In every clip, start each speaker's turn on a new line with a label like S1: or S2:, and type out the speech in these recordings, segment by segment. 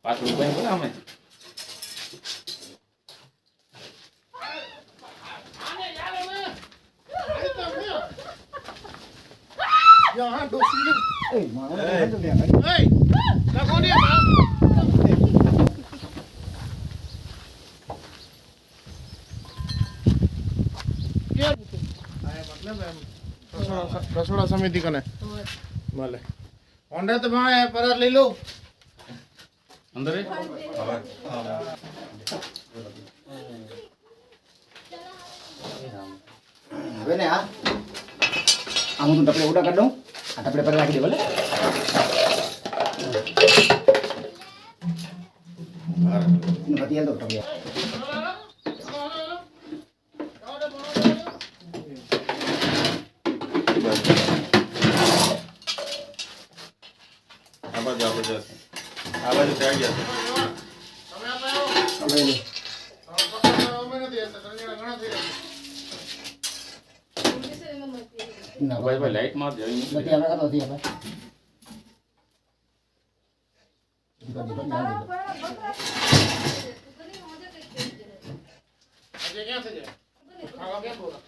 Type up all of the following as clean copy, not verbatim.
S1: ₹5 બોલા અમે
S2: यहाँ डोसी ए मारो ए लगो नहीं यार मतलब रसोड़ा समिति कने भले ओंडे तो भाई पर ले लो
S1: અંદર એ
S3: હવે ને આ હું તો ટપડે ઉડા કરી દઉં આ ટપડે પર રાખી દે ભલે નથી હાલ તો ટપડે
S1: આ બાજુ ત્યાં ગયા
S3: ના
S1: ભાઈ લાઈટ માં જઈ
S3: નથી આપણે કરતો નથી આપણે
S2: अजय क्या थे खावा क्या बोला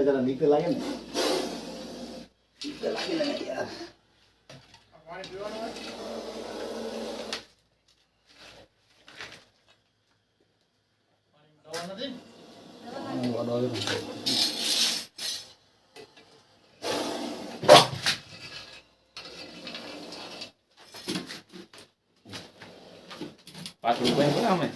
S3: जरा नीक लागे ने नीक लागे ने यार
S2: पानी पीवानो है पानी में दवा નથી
S1: ₹5 બોલા અમે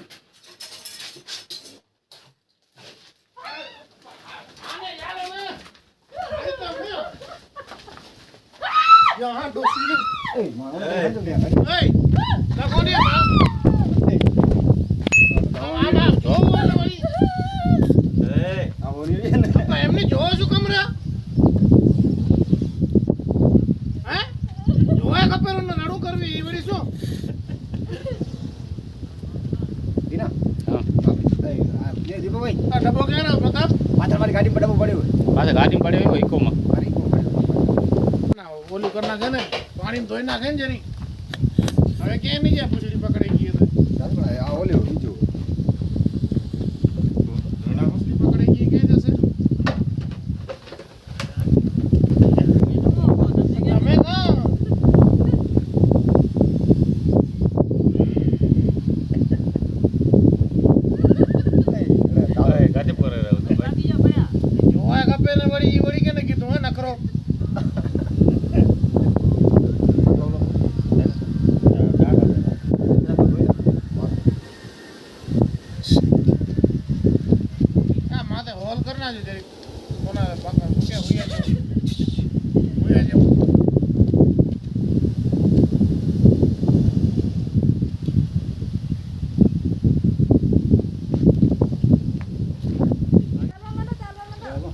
S2: यहाँ डोसी
S3: ए मारो
S2: ए लगो नहीं आम जो वाला वाली
S3: आ बोली ने
S2: तो एमने जो શું કમ રહ્યા હે જોયા ખપેરો નડું કરવી ઈ વળી શું
S3: દીના
S1: હા
S3: એ આ દીપો ભાઈ
S2: આ ડબ્બો ક્યાં ના પ્રતાપ
S3: પાછળ મારી ગાડી ડબ્બો પડ્યો
S1: પાછા ગાડી પડ્યો હોય ઇકોમાં
S3: મારી કો
S2: ના ઓલું કર નાખે ને પાણી ધોઈ નાખે ને જરી હવે ક્યાં નહીં જાય પૂછડી પકડાઈ ગઈ તો
S3: ચાલ આ ઓલ્યો બીજો
S2: પૂછડી પકડાઈ ગઈ ક્યાં જશે તમે કહો
S1: ગાડી પર રહ્યો તો ભાઈ
S2: જોયા ખપે ને વળી ઈ વળી કેને કીધું હે નખરો આ માથે હોલ કર નાખજો જરી કોના પાકા મૂકે હોયા જેવું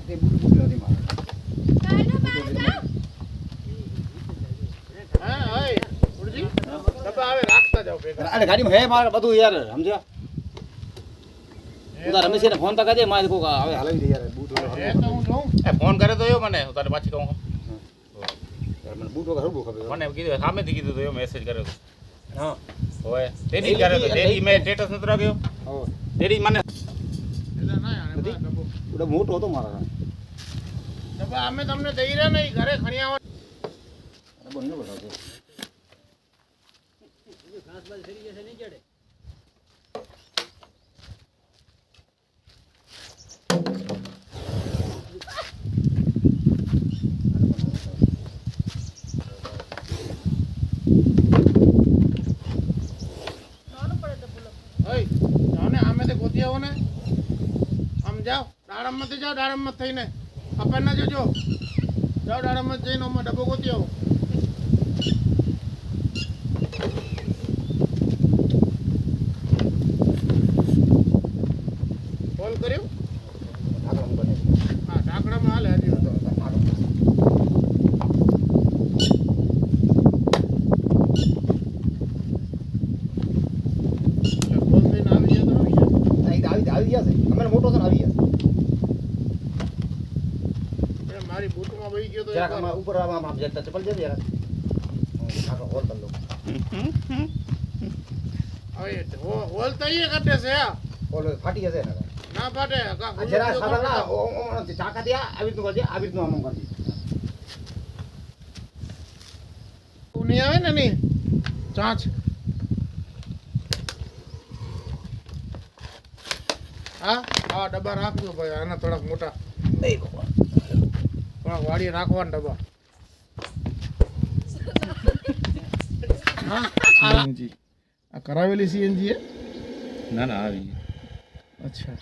S3: તે બુટ બુટ હતી મારા
S2: હા હાય ઉડજી ડબ્બા આવે રાખતા જાવ ભેગા
S3: અરે ગાડીમાં હે મારે બધું યાર સમજ્યા ઉધા રમેશ ને ફોન તો કરજે મારે કોક આવે હલાવી દે યાર બૂટ
S2: એ તો હું જોઉં
S1: એ ફોન કરે તો એવો મને હું તને પાછી કહું
S3: યાર મને બૂટ વગર હરબો ખબર
S1: મને કીધું સામેથી કીધું તો એવો મેસેજ કર્યો તો
S3: હા
S1: હોય તેડી કર્યો તો તેડી મેં સ્ટેટસ નતો રાખ્યો
S3: હો
S1: તેડી મને
S2: એટલે ના આને ડબ્બો
S3: ઉડા મોટો હતો મારા
S2: ડબ્બા અમે તમને દઈ રહ્યા નહીં ઘરે ખણી આવો
S3: બંને બતાવજો
S2: ઓય જાને આમે તે ગોતી આવો ને આમ જાઓ દાડમમાંથી જાઓ, દાડમમાં થઈને અપન ના જોજો. જાઓ દાડમમાં જઈને આમાં ડબ્બો ગોતી આવો. કોલ કર્યું?
S3: ઢાંકણું બને
S2: હા, ઢાંકણામાં હાલે હજી તો. એટલે કોલ થઈને આવી જાય તો આવી જાય.
S3: આવી ગયા છે અમે મોટો છે ને આવી ગયા
S2: એટલે મારી બૂટમાં વહી ગયો તો
S3: જરાક
S2: એકવાર.
S3: આમાં ઉપર આમાં જતા ચપલ જતી યાર ઢાંકણું હોલ કરી દો
S2: હવે હોલ તો અહીંયા કાઢે છે આ.
S3: ઓલો ફાટી જશે ને
S2: ના ફાટે કાં
S3: આ જરા સાદા ના ચાકા ત્યાં આવી રીતનું કરજે આવી રીતનું આમ કરજે
S2: ઊની આવે ને ની ચાંચ. હા આવા ડબ્બા રાખજો ભાઈ, આના થોડાક મોટા થોડાક વાળી રાખવાના ડબ્બા. હા સીએનજી આ કરાવેલી સીએનજી
S1: ના ના આવી
S2: અચ્છા